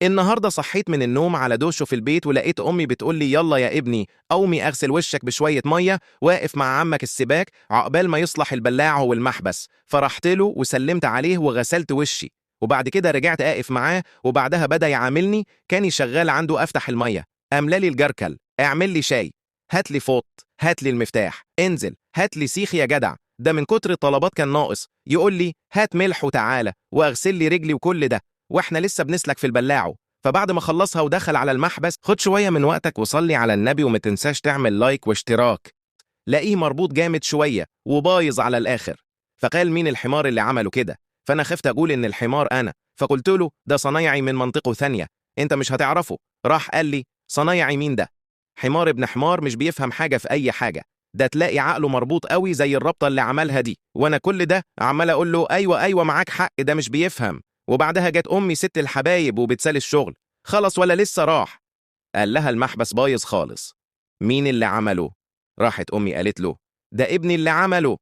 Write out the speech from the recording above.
النهارده صحيت من النوم على دوشه في البيت ولقيت امي بتقول لي يلا يا ابني قومي اغسل وشك بشويه ميه واقف مع عمك السباك عقبال ما يصلح البلاعه والمحبس. فرحت له وسلمت عليه وغسلت وشي، وبعد كده رجعت اقف معاه وبعدها بدا يعاملني كاني شغال عنده. افتح الميه، املالي الجركل، اعمل لي شاي، هات لي فوط، هات لي المفتاح، انزل هات لي سيخ يا جدع. ده من كتر الطلبات كان ناقص يقول لي هات ملح وتعالى واغسل لي رجلي وكل ده واحنا لسه بنسلك في البلاعه. فبعد ما خلصها ودخل على المحبس، خد شوية من وقتك وصلي على النبي وما تنساش تعمل لايك واشتراك. لاقيه مربوط جامد شوية وبايظ على الآخر. فقال مين الحمار اللي عمله كده؟ فأنا خفت أقول إن الحمار أنا، فقلت له ده صنايعي من منطقة ثانية، أنت مش هتعرفه. راح قال لي صنايعي مين ده؟ حمار ابن حمار مش بيفهم حاجة في أي حاجة، ده تلاقي عقله مربوط قوي زي الرابطة اللي عملها دي. وأنا كل ده عمال أقول له أيوة أيوة معاك حق، ده مش بيفهم. وبعدها جت أمي ست الحبايب وبتسال الشغل، خلص ولا لسه راح؟ قال لها المحبس بايظ خالص. مين اللي عمله؟ راحت أمي قالت له ده ابني اللي عمله.